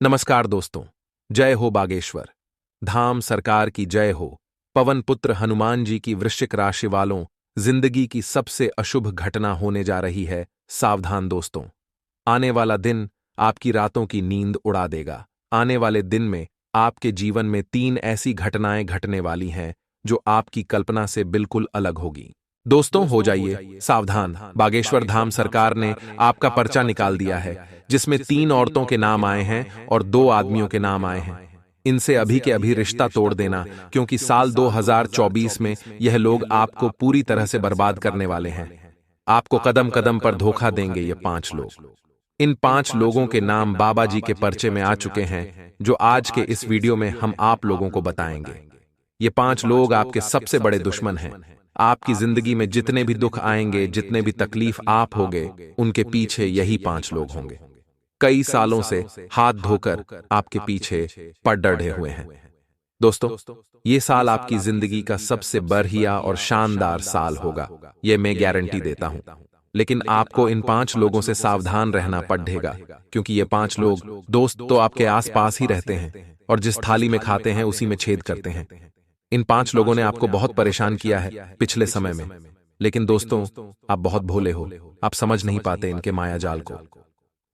नमस्कार दोस्तों। जय हो बागेश्वर धाम सरकार की जय हो। पवन पुत्र हनुमान जी की वृश्चिक राशि वालों, जिंदगी की सबसे अशुभ घटना होने जा रही है। सावधान दोस्तों, आने वाला दिन आपकी रातों की नींद उड़ा देगा। आने वाले दिन में आपके जीवन में 3 ऐसी घटनाएं घटने वाली हैं जो आपकी कल्पना से बिल्कुल अलग होगी। दोस्तों हो जाइए सावधान, बागेश्वर धाम सरकार ने आपका पर्चा निकाल दिया है जिसमें 3 औरतों के नाम आए हैं और 2 आदमियों के नाम आए हैं। इनसे अभी के अभी रिश्ता तोड़ देना, क्योंकि साल 2024 में यह लोग आपको पूरी तरह से बर्बाद करने वाले हैं। आपको कदम कदम पर धोखा देंगे ये 5 लोग। इन 5 लोगों के नाम बाबा जी के पर्चे में आ चुके हैं, जो आज के इस वीडियो में हम आप लोगों को बताएंगे। ये 5 लोग आपके सबसे बड़े दुश्मन हैं। आपकी जिंदगी में जितने भी दुख आएंगे, जितने भी तकलीफ आप होगे, उनके पीछे यही 5 लोग होंगे। कई सालों से हाथ धोकर आपके पीछे पड़ डटे हुए हैं। दोस्तों, ये साल आपकी जिंदगी का सबसे बढ़िया और शानदार साल होगा, ये मैं गारंटी देता हूं। लेकिन आपको इन 5 लोगों से सावधान रहना पड़ेगा, क्योंकि ये 5 लोग दोस्त तो आपके आसपास ही रहते हैं और जिस थाली में खाते हैं उसी में छेद करते हैं। इन 5 लोगों ने आपको बहुत परेशान किया है पिछले समय में, लेकिन दोस्तों आप बहुत भोले हो, आप समझ नहीं पाते इनके माया जाल को।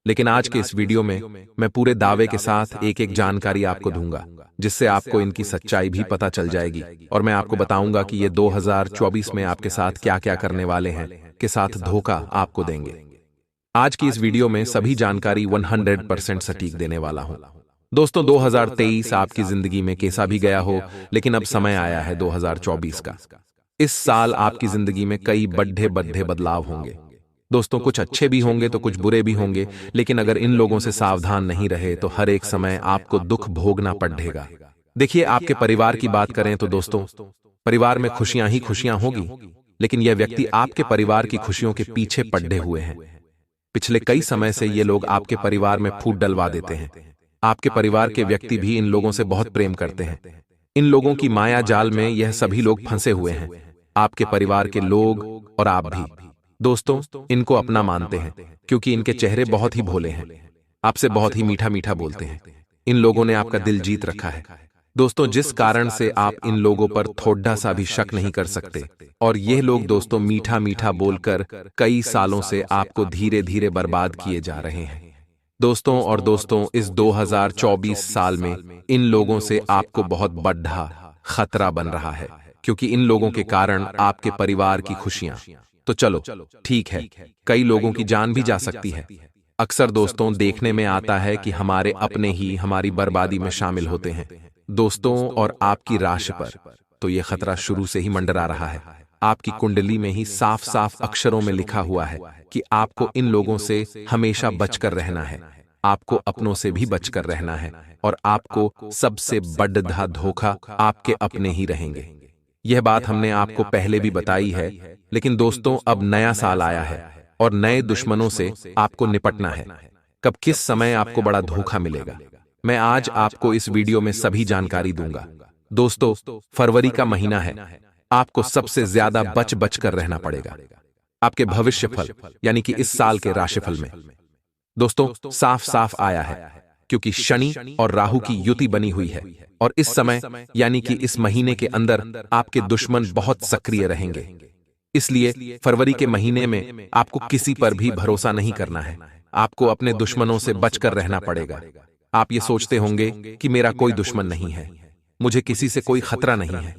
लेकिन आज के इस वीडियो में मैं पूरे दावे के साथ एक एक जानकारी आपको दूंगा, जिससे आपको इनकी सच्चाई भी पता चल जाएगी और मैं आपको बताऊंगा कि ये 2024 में आपके साथ क्या क्या करने वाले हैं, के साथ धोखा आपको देंगे। आज की इस वीडियो में सभी जानकारी 100% सटीक देने वाला हूं। दोस्तों, 2023 आपकी जिंदगी में कैसा भी गया हो, लेकिन अब समय आया है 2024 का। इस साल आपकी जिंदगी में कई बड़े बड़े बदलाव होंगे। दोस्तों, कुछ अच्छे भी होंगे तो कुछ बुरे भी होंगे, लेकिन अगर इन लोगों से सावधान नहीं रहे तो हर एक समय आपको दुख भोगना पड़ेगा। देखिए, आपके परिवार की बात करें तो दोस्तों, परिवार में खुशियां ही खुशियां होगी, लेकिन यह व्यक्ति आपके परिवार की खुशियों के पीछे पड़े हुए हैं। पिछले कई समय से ये लोग आपके परिवार में फूट डलवा देते हैं। आपके परिवार के व्यक्ति भी इन लोगों से बहुत प्रेम करते हैं। इन लोगों की माया जाल में यह सभी लोग फंसे हुए हैं, आपके परिवार के लोग और आप भी। दोस्तों, इनको अपना मानते हैं क्योंकि इनके चेहरे बहुत ही भोले हैं, आपसे बहुत ही मीठा मीठा बोलते हैं। इन लोगों ने आपका दिल जीत रखा है दोस्तों, जिस कारण से आप इन लोगों पर थोड़ा सा भी शक नहीं कर सकते। और ये लोग दोस्तों मीठा मीठा बोलकर कई सालों से आपको धीरे धीरे बर्बाद किए जा रहे हैं। दोस्तों, इस 2024 साल में इन लोगों से आपको बहुत बड़ा खतरा बन रहा है, क्योंकि इन लोगों के कारण आपके परिवार की खुशियां, तो चलो ठीक है, कई लोगों की जान भी जा सकती है। अक्सर दोस्तों देखने में आता है कि हमारे अपने ही हमारी बर्बादी में शामिल होते हैं। दोस्तों, और आपकी राशि पर तो यह खतरा शुरू से ही मंडरा रहा है। आपकी कुंडली में ही साफ साफ अक्षरों में लिखा हुआ है कि आपको इन लोगों से हमेशा बचकर रहना है, आपको अपनों से भी बचकर रहना है, और आपको सबसे बड़ा धोखा आपके अपने ही रहेंगे। यह बात हमने आपको पहले भी बताई है, लेकिन दोस्तों अब नया साल आया है और नए दुश्मनों से आपको निपटना है। कब किस समय आपको बड़ा धोखा मिलेगा, मैं आज आपको इस वीडियो में सभी जानकारी दूंगा। दोस्तों, फरवरी का महीना है, आपको सबसे ज्यादा बच बच कर रहना पड़ेगा। आपके भविष्य फल यानी कि इस साल के राशिफल में दोस्तों साफ साफ आया है, क्योंकि शनि और राहु की युति बनी हुई है और इस समय यानी कि इस महीने के अंदर आपके दुश्मन बहुत सक्रिय रहेंगे। इसलिए फरवरी के महीने में आपको किसी पर भी भरोसा नहीं करना है, आपको अपने दुश्मनों से बचकर रहना पड़ेगा। आप ये सोचते होंगे कि मेरा कोई दुश्मन नहीं है, मुझे किसी से कोई खतरा नहीं है,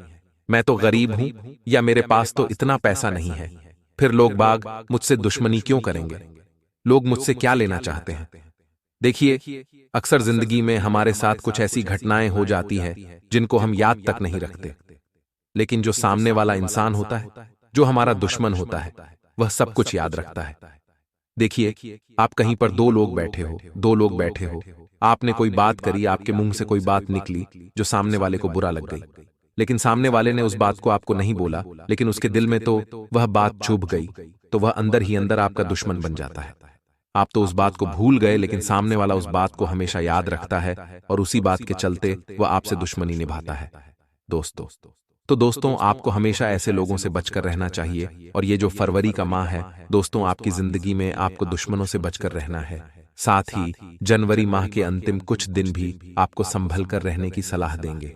मैं तो गरीब हूं या मेरे पास तो इतना पैसा नहीं है, फिर लोग बाग मुझसे दुश्मनी क्यों करेंगे, लोग मुझसे क्या लेना चाहते हैं। देखिए, अक्सर जिंदगी में हमारे साथ कुछ ऐसी घटनाएं हो जाती हैं जिनको हम याद तक नहीं रखते, लेकिन जो सामने वाला इंसान होता है, जो हमारा दुश्मन होता है, वह सब कुछ याद रखता है। देखिए, आप कहीं पर 2 लोग बैठे हो, आपने कोई बात करी, आपके मुंह से कोई बात निकली जो सामने वाले को बुरा लग गई, लेकिन सामने वाले ने उस बात को आपको नहीं बोला, लेकिन उसके दिल में तो वह बात चुभ गई, तो वह अंदर ही अंदर आपका दुश्मन बन जाता है। आप तो उस बात को भूल गए, लेकिन सामने वाला उस बात को हमेशा याद रखता है और उसी बात के चलते वह आपसे दुश्मनी निभाता है। दोस्तों, आपको हमेशा ऐसे लोगों से बचकर रहना चाहिए। और ये जो फरवरी का माह है दोस्तों, आपकी जिंदगी में आपको दुश्मनों से बचकर रहना है, साथ ही जनवरी माह के अंतिम कुछ दिन भी आपको संभल कर रहने की सलाह देंगे।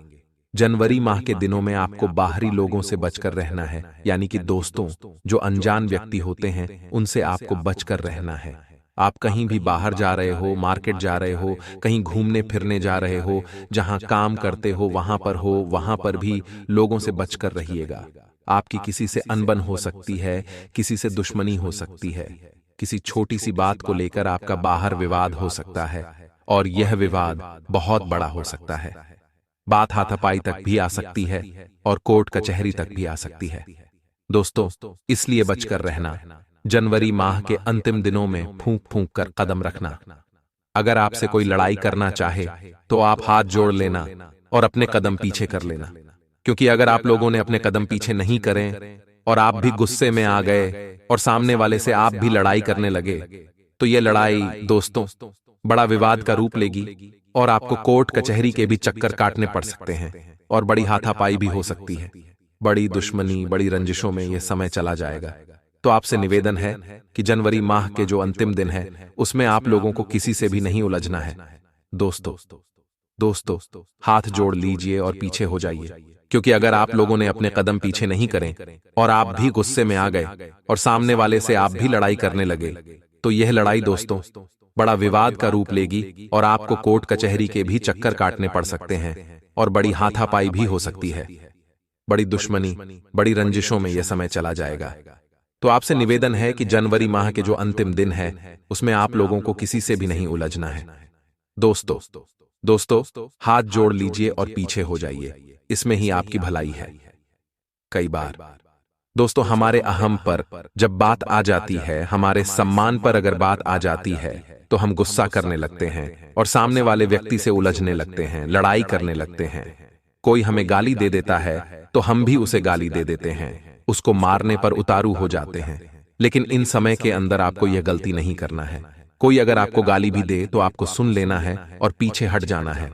जनवरी माह के दिनों में आपको बाहरी लोगों से बचकर रहना है, यानी कि दोस्तों, जो अनजान व्यक्ति होते हैं उनसे आपको बचकर रहना है। आप कहीं भी बाहर जा रहे हो, मार्केट जा रहे हो, कहीं घूमने फिरने जा रहे हो, जहां काम करते हो वहां पर भी लोगों से बचकर रहिएगा। आपकी किसी से अनबन हो सकती है, किसी से दुश्मनी हो सकती है, किसी छोटी सी बात को लेकर आपका बाहर विवाद हो सकता है और यह विवाद बहुत बड़ा हो सकता है। बात हाथापाई तक भी आ सकती है और कोर्ट कचहरी तक भी आ सकती है। दोस्तों, इसलिए बचकर रहना। जनवरी माह के अंतिम दिनों में फूंक फूंक कर कदम रखना। अगर आपसे कोई लड़ाई करना चाहे तो आप हाथ जोड़ लेना और अपने कदम पीछे कर लेना, क्योंकि अगर आप लोगों ने अपने कदम पीछे नहीं करें और आप भी गुस्से में आ गए और सामने वाले से आप भी लड़ाई करने लगे, तो यह लड़ाई दोस्तों बड़ा विवाद का रूप लेगी और आपको कोर्ट कचहरी के भी चक्कर काटने पड़ सकते हैं और बड़ी हाथापाई भी हो सकती है। बड़ी दुश्मनी, बड़ी रंजिशों में यह समय चला जाएगा। तो आपसे निवेदन है कि जनवरी माह के जो अंतिम दिन है उसमें आप लोगों को किसी से भी नहीं उलझना है। दोस्तों, हाथ जोड़ लीजिए और पीछे हो जाइए, क्योंकि अगर आप लोगों ने अपने कदम पीछे नहीं करें और आप भी गुस्से में आ गए और सामने वाले से आप भी लड़ाई करने लगे, तो यह लड़ाई दोस्तों बड़ा विवाद का रूप लेगी और आपको कोर्ट कचहरी के भी चक्कर काटने पड़ सकते हैं और बड़ी हाथापाई भी हो सकती है। बड़ी दुश्मनी, बड़ी रंजिशों में यह समय चला जाएगा। तो आपसे निवेदन है कि जनवरी माह के जो अंतिम दिन है उसमें आप लोगों को किसी से भी नहीं उलझना है। दोस्तों, हाथ जोड़ लीजिए और पीछे हो जाइए, इसमें ही आपकी भलाई है। कई बार दोस्तों हमारे अहम पर जब बात आ जाती है, हमारे सम्मान पर अगर बात आ जाती है, तो हम गुस्सा करने लगते हैं और सामने वाले व्यक्ति से उलझने लगते हैं, लड़ाई करने लगते हैं। कोई हमें गाली दे देता है तो हम भी उसे गाली दे देते हैं, उसको मारने पर उतारू हो जाते हैं। लेकिन इन समय के अंदर आपको यह गलती नहीं करना है। कोई अगर आपको गाली भी दे तो आपको सुन लेना है और पीछे हट जाना है।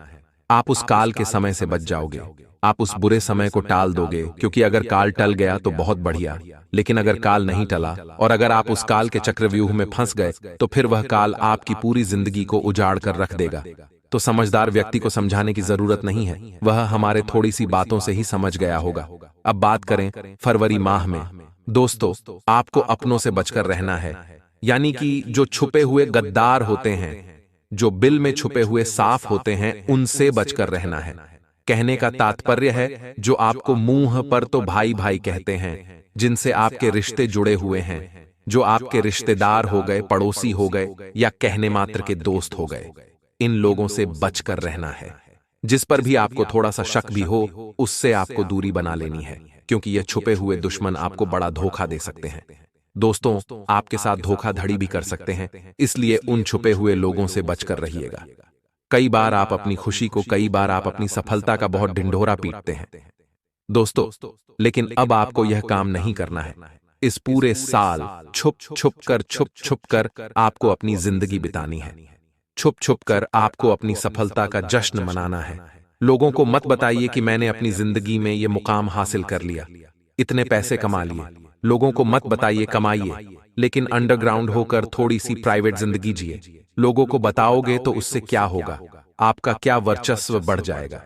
आप उस काल के समय से बच जाओगे, आप उस बुरे समय को टाल दोगे, क्योंकि अगर काल टल गया तो बहुत बढ़िया, लेकिन अगर काल नहीं टला और अगर आप उस काल के चक्रव्यूह में फंस गए तो फिर वह काल आपकी पूरी जिंदगी को उजाड़ कर रख देगा। तो समझदार व्यक्ति को समझाने की जरूरत नहीं है, वह हमारे थोड़ी सी बातों से ही समझ गया होगा। अब बात करें फरवरी माह में। दोस्तों, आपको अपनों से बचकर रहना है, यानी कि जो छुपे हुए गद्दार होते हैं, जो बिल में छुपे हुए साफ होते हैं, उनसे बचकर रहना है। कहने का तात्पर्य है जो आपको मुंह पर तो भाई भाई कहते हैं, जिनसे आपके रिश्ते जुड़े हुए हैं, जो आपके रिश्तेदार हो गए, पड़ोसी हो गए या कहने मात्र के दोस्त हो गए, इन लोगों से बचकर रहना है। जिस पर भी आपको थोड़ा सा शक भी हो उससे आपको दूरी बना लेनी है, क्योंकि ये छुपे हुए दुश्मन आपको बड़ा धोखा दे सकते हैं। दोस्तों, आपके साथ धोखाधड़ी भी कर सकते हैं, इसलिए उन छुपे हुए लोगों से बचकर रहिएगा। कई बार आप अपनी खुशी को, कई बार आप अपनी सफलता का बहुत ढिंढोरा पीटते हैं दोस्तों, लेकिन अब आपको यह काम नहीं करना है। इस पूरे साल छुप छुप कर आपको अपनी जिंदगी बितानी है। छुप छुप कर आपको अपनी सफलता का जश्न मनाना है। लोगों को मत बताइए कि मैंने अपनी जिंदगी में ये मुकाम हासिल कर लिया, इतने पैसे कमा लिए। लोगों को मत बताइए कमाइए, लेकिन अंडरग्राउंड होकर थोड़ी सी प्राइवेट जिंदगी जिए। लोगों को बताओगे तो उससे क्या होगा, आपका क्या वर्चस्व बढ़ जाएगा?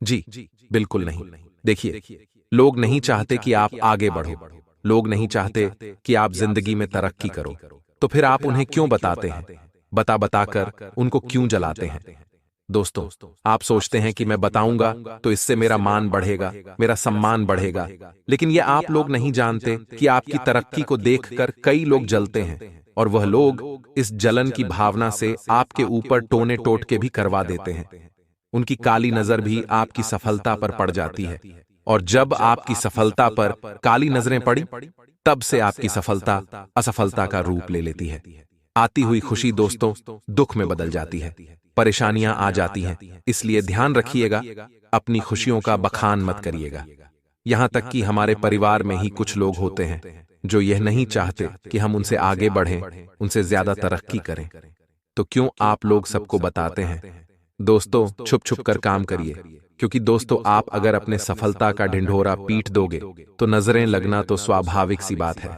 जी बिल्कुल नहीं। देखिए, लोग नहीं चाहते कि आप आगे बढ़ो, लोग नहीं चाहते कि आप जिंदगी में तरक्की करो, तो फिर आप उन्हें क्यों बताते हैं? बता बताकर उनको क्यों जलाते हैं? दोस्तों, आप सोचते हैं कि मैं बताऊंगा तो इससे मेरा मान बढ़ेगा, मेरा सम्मान बढ़ेगा, लेकिन ये आप लोग नहीं जानते कि आपकी तरक्की को देखकर कई लोग जलते हैं और वह लोग इस जलन की भावना से आपके ऊपर टोने टोटके भी करवा देते हैं। उनकी काली नजर भी आपकी सफलता पर पड़ जाती है, और जब आपकी सफलता पर काली नजरें पड़ी, तब से आपकी सफलता असफलता का रूप ले लेती है। आती हुई खुशी दोस्तों दुख में बदल जाती है, परेशानियां आ जाती हैं। इसलिए ध्यान रखिएगा, अपनी खुशियों का बखान मत करिएगा। यहां तक कि हमारे परिवार में ही कुछ लोग होते हैं जो यह नहीं चाहते कि हम उनसे आगे बढ़ें, उनसे ज्यादा तरक्की करें। तो क्यों आप लोग सबको बताते हैं? दोस्तों, छुप छुप कर काम करिए, क्योंकि दोस्तों आप अगर अपने सफलता का ढिंढोरा पीट दोगे तो नजरें लगना तो स्वाभाविक सी बात है।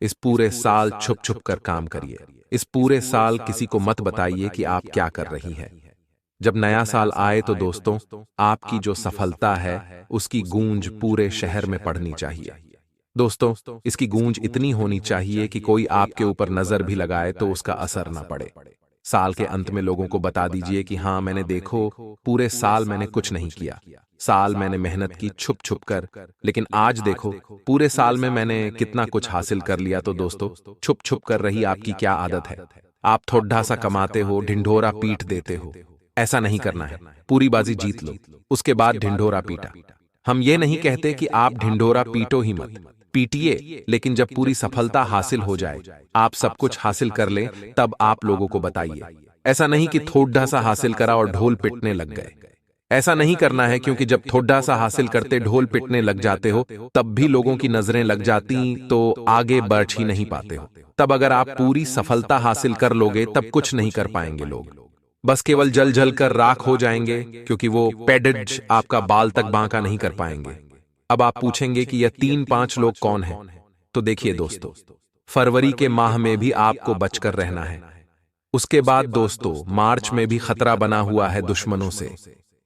इस पूरे साल छुप छुप कर काम करिए। इस पूरे साल किसी को मत बताइए कि आप क्या कर रही है। जब नया साल आए तो दोस्तों, आपकी जो सफलता है उसकी गूंज पूरे शहर में पड़नी चाहिए। दोस्तों, इसकी गूंज इतनी होनी चाहिए कि कोई आपके ऊपर नजर भी लगाए तो उसका असर ना पड़े। साल के अंत में लोगों को बता दीजिए कि हाँ, मैंने देखो, पूरे साल मैंने कुछ नहीं किया। साल मैंने मेहनत की छुप छुप कर, लेकिन आज देखो, पूरे साल में मैंने कितना कुछ हासिल कर लिया। तो दोस्तों, छुप छुप कर रही आपकी क्या आदत है? आप थोड़ा सा कमाते हो, ढिंढोरा पीट देते हो। ऐसा नहीं करना है। पूरी बाजी जीत लो, उसके बाद ढिंढोरा पीटा। हम ये नहीं कहते कि आप ढिंढोरा पीटो ही मत, पीटिए, लेकिन जब पूरी सफलता हासिल हो जाए, आप सब कुछ हासिल कर लें, तब आप लोगों को बताइए। ऐसा नहीं कि थोड़ा सा हासिल करा और ढोल पिटने लग गए। ऐसा नहीं करना है, क्योंकि जब थोड़ा सा हासिल करते ढोल पिटने लग जाते हो, तब भी लोगों की नजरें लग जाती तो आगे बढ़ ही नहीं पाते हो। तब अगर आप पूरी सफलता हासिल कर लोगे, तब कुछ नहीं कर पाएंगे लोग, बस केवल जल जल कर राख हो जाएंगे, क्योंकि वो पेडिज आपका बाल तक बांका नहीं कर पाएंगे। अब आप पूछेंगे कि यह 3-5 लोग कौन हैं? तो देखिए दोस्तों, फरवरी के माह में भी आपको बचकर रहना है। उसके बाद दोस्तों, मार्च में भी खतरा बना हुआ है दुश्मनों से।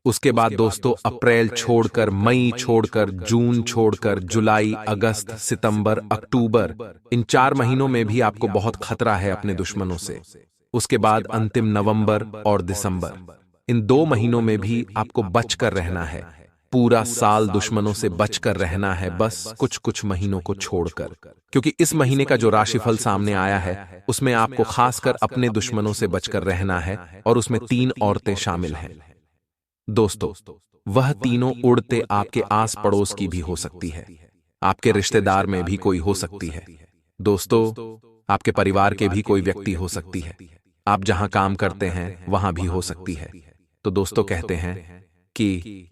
उसके बाद दोस्तों, अप्रैल छोड़कर, मई छोड़कर, जून छोड़कर, जुलाई, अगस्त, सितंबर, अक्टूबर, इन 4 महीनों में भी आपको बहुत खतरा है अपने दुश्मनों से। उसके बाद अंतिम नवंबर और दिसंबर, इन 2 महीनों में भी आपको बचकर रहना है। पूरा साल दुश्मनों से बचकर रहना है, बस कुछ कुछ महीनों को छोड़कर, क्योंकि इस महीने का जो राशिफल सामने आया है उसमें आपको खासकर अपने दुश्मनों से बचकर रहना है, और उसमें 3 औरतें शामिल हैं। दोस्तों, वह तीनों उड़ते आपके आस पड़ोस की भी हो सकती है, आपके रिश्तेदार में भी कोई हो सकती है। दोस्तों, आपके परिवार के भी कोई व्यक्ति हो सकती है, आप जहां काम करते हैं वहां भी हो सकती है। तो दोस्तों, कहते हैं कि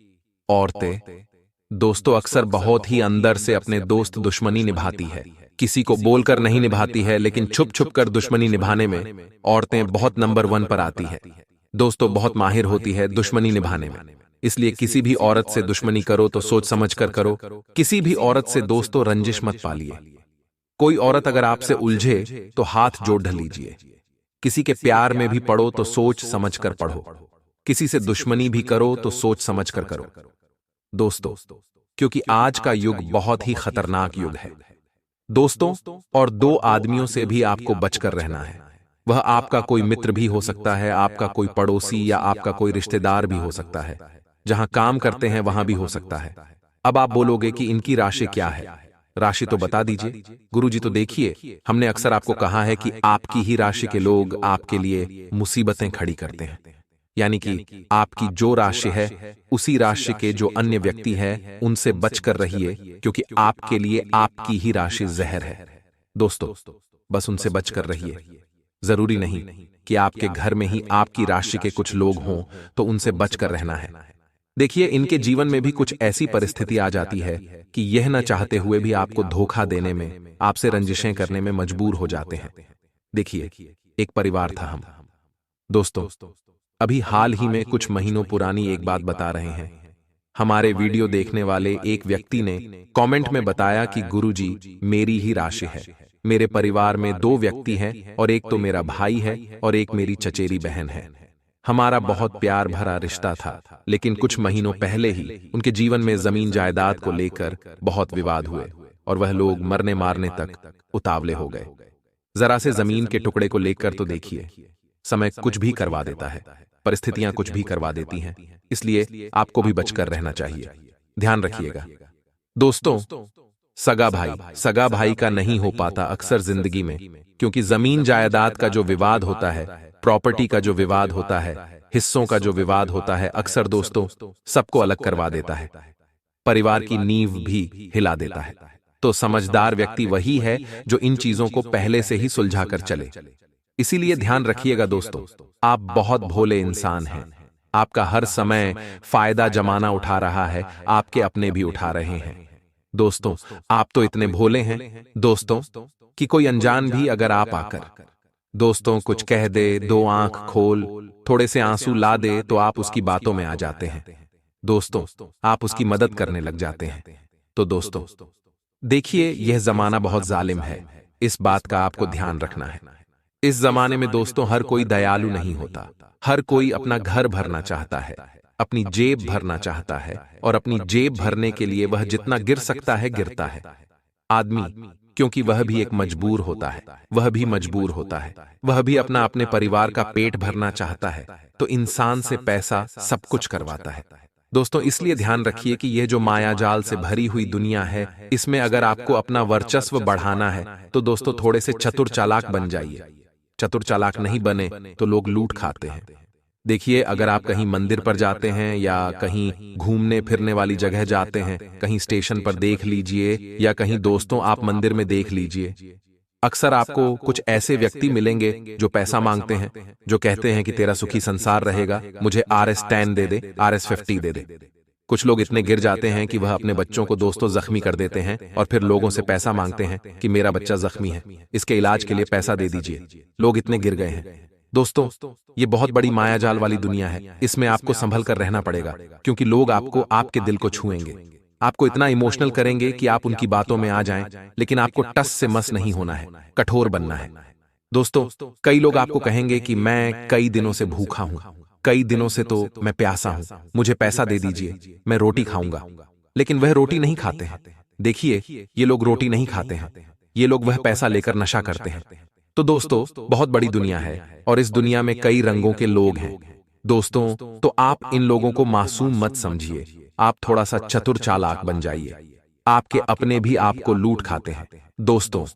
औरतें, दोस्तों, अक्सर बहुत ही अंदर से अपने दोस्त दुश्मनी निभाती है। किसी को बोलकर नहीं निभाती है, लेकिन छुप छुप कर दुश्मनी निभाने में औरतें बहुत नंबर 1 पर आती है। दोस्तों, बहुत माहिर होती है दुश्मनी निभाने में। इसलिए किसी भी औरत से दुश्मनी करो तो सोच समझ कर करो। किसी भी औरत से दोस्तों रंजिश मत पालिए। कोई औरत अगर आपसे उलझे तो हाथ जोड़ लीजिए। किसी के प्यार में भी पड़ो तो सोच समझ कर पढ़ो। किसी से दुश्मनी भी करो तो सोच समझ कर करो दोस्तों, क्योंकि आज का युग बहुत ही खतरनाक युग है दोस्तों। और 2 आदमियों से भी आपको बचकर रहना है। वह आपका कोई मित्र भी हो सकता है, आपका कोई पड़ोसी, या आपका कोई रिश्तेदार भी हो सकता है। जहां काम करते हैं वहां भी हो सकता है। अब आप बोलोगे कि इनकी राशि क्या है? राशि तो बता दीजिए गुरुजी। तो देखिए, हमने अक्सर आपको कहा है कि आपकी ही राशि के लोग आपके लिए मुसीबतें खड़ी करते हैं। यानी कि आपकी जो राशि है, उसी राशि के जो अन्य व्यक्ति हैं, उनसे बचकर रहिए, क्योंकि आपके लिए आपकी ही राशि जहर है दोस्तों। बस उनसे बचकर रहिए। जरूरी नहीं कि आपके घर में ही आपकी राशि के कुछ लोग हों, तो उनसे बचकर रहना है। देखिए, इनके जीवन में भी कुछ ऐसी परिस्थिति आ जाती है कि यह न चाहते हुए भी आपको धोखा देने में, आपसे रंजिशें करने में मजबूर हो जाते हैं। देखिए, एक परिवार था हम दोस्तों। अभी हाल ही में कुछ महीनों पुरानी एक बात बता रहे हैं। हमारे वीडियो देखने वाले एक व्यक्ति ने कमेंट में बताया कि गुरुजी, मेरी ही राशि है। मेरे परिवार में 2 व्यक्ति हैं, और एक तो मेरा भाई है और एक मेरी चचेरी बहन है। हमारा बहुत प्यार भरा रिश्ता था, लेकिन कुछ महीनों पहले ही उनके जीवन में जमीन जायदाद को लेकर बहुत विवाद हुए, और वह लोग मरने मारने तक उतावले हो गए। जरा से जमीन के टुकड़े को लेकर तो देखिए, समय कुछ भी करवा देता है, परिस्थितियां कुछ भी करवा देती हैं। इसलिए आपको भी बचकर रहना चाहिए। ध्यान रखिएगा दोस्तों। सगा भाई का नहीं हो पाता अक्सर जिंदगी में, क्योंकि जमीन जायदाद का जो विवाद होता है, प्रॉपर्टी का जो विवाद होता है, हिस्सों का जो विवाद होता है, अक्सर दोस्तों सबको अलग करवा देता है, परिवार की नींव भी हिला देता है। तो समझदार व्यक्ति वही है जो इन चीजों को पहले से ही सुलझा कर चले। इसीलिए ध्यान रखिएगा दोस्तों, आप बहुत भोले इंसान हैं। आपका हर समय फायदा जमाना उठा रहा है, आपके अपने भी उठा रहे हैं दोस्तों। आप तो इतने भोले हैं दोस्तों कि कोई अनजान भी अगर आप आकर दोस्तों कुछ कह दे, 2 आंख खोल, थोड़े से आंसू ला दे, तो आप उसकी बातों में आ जाते हैं दोस्तों। आप उसकी मदद करने लग जाते हैं। तो दोस्तों देखिए, यह जमाना बहुत जालिम है, इस बात का आपको ध्यान रखना है। इस जमाने में दोस्तों हर कोई दयालु नहीं होता। हर कोई अपना घर भरना चाहता है, अपनी जेब भरना चाहता है, और अपनी जेब भरने के लिए वह जितना गिर सकता है गिरता है। आदमी, क्योंकि वह भी एक मजबूर होता है, वह भी मजबूर होता है, वह भी अपने परिवार का पेट भरना चाहता है, तो इंसान से पैसा सब कुछ करवाता है। दोस्तों इसलिए ध्यान रखिए कि यह जो मायाजाल से भरी हुई दुनिया है, इसमें अगर आपको अपना वर्चस्व बढ़ाना है तो दोस्तों थोड़े से चतुर चालाक बन जाइए। चतुर चालाक नहीं बने तो लोग लूट खाते हैं। देखिए, अगर आप कहीं मंदिर पर जाते हैं या कहीं घूमने फिरने वाली जगह जाते हैं, कहीं स्टेशन पर देख लीजिए या कहीं दोस्तों आप मंदिर में देख लीजिए, अक्सर आपको कुछ ऐसे व्यक्ति मिलेंगे जो पैसा मांगते हैं, जो कहते हैं कि तेरा सुखी संसार रहेगा, मुझे RS10 दे दे, RS50 दे दे। कुछ लोग इतने गिर जाते हैं कि वह अपने बच्चों को दोस्तों जख्मी कर देते हैं और फिर लोगों से पैसा मांगते हैं कि मेरा बच्चा जख्मी है, इसके इलाज के लिए पैसा दे दीजिए। लोग इतने गिर गए हैं। दोस्तों, ये बहुत बड़ी मायाजाल वाली दुनिया है, इसमें आपको संभल कर रहना पड़ेगा, क्योंकि लोग आपको आपके दिल को छुएंगे, आपको इतना इमोशनल करेंगे कि आप उनकी बातों में आ जाएं, लेकिन आपको टस से मस नहीं होना है, कठोर बनना है। दोस्तों, कई लोग आपको कहेंगे कि मैं कई दिनों से भूखा हूं, कई दिनों से तो मैं प्यासा हूं, मुझे पैसा दे दीजिए, मैं रोटी खाऊंगा। लेकिन वह रोटी नहीं खाते हैं। देखिए, ये लोग रोटी नहीं खाते हैं, ये लोग वह पैसा लेकर नशा करते हैं। तो दोस्तों, बहुत बड़ी दुनिया है और इस दुनिया में कई रंगों के लोग हैं। दोस्तों, तो आप इन लोगों को मासूम मत समझिए, आप थोड़ा सा चतुर चालाक बन जाइए। आपके अपने भी आपको लूट खाते हैं। दोस्तों,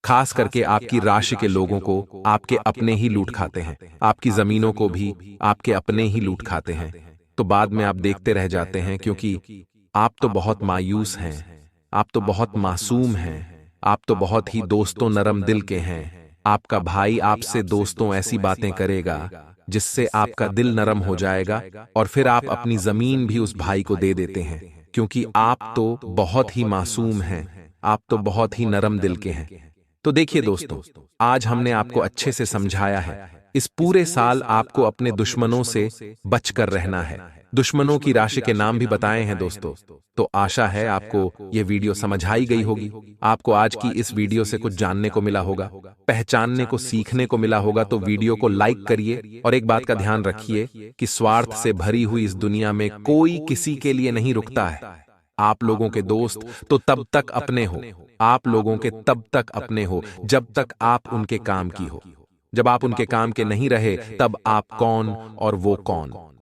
खास करके आपकी राशि के लोगों को आपके अपने ही लूट खाते हैं, आपकी जमीनों को भी आपके अपने ही लूट खाते हैं। तो बाद में आप देखते रह जाते हैं, क्योंकि आप तो बहुत मायूस हैं, आप तो बहुत मासूम हैं, आप तो बहुत ही दोस्तों नरम दिल के हैं। आपका भाई आपसे दोस्तों ऐसी बातें करेगा जिससे आपका दिल नरम हो जाएगा, और फिर आप अपनी जमीन भी उस भाई को दे देते हैं, क्योंकि आप तो बहुत ही मासूम हैं, आप तो बहुत ही नरम दिल के हैं। तो देखिए दोस्तों, आज हमने आपको अच्छे से समझाया है, इस पूरे साल आपको अपने दुश्मनों से बचकर रहना है। दुश्मनों की राशि के नाम भी बताए हैं दोस्तों। तो आशा है आपको ये वीडियो समझ आई गई होगी, आपको आज की इस वीडियो से कुछ जानने को मिला होगा, पहचानने को, सीखने को मिला होगा। तो वीडियो को लाइक करिए और एक बात का ध्यान रखिए कि स्वार्थ से भरी हुई इस दुनिया में कोई किसी के लिए नहीं रुकता है। आप लोगों के दोस्त तो तब तक अपने हो, आप लोगों के तब तक अपने हो जब तक आप उनके काम की हो। जब आप उनके काम के नहीं रहे, तब आप कौन और वो कौन।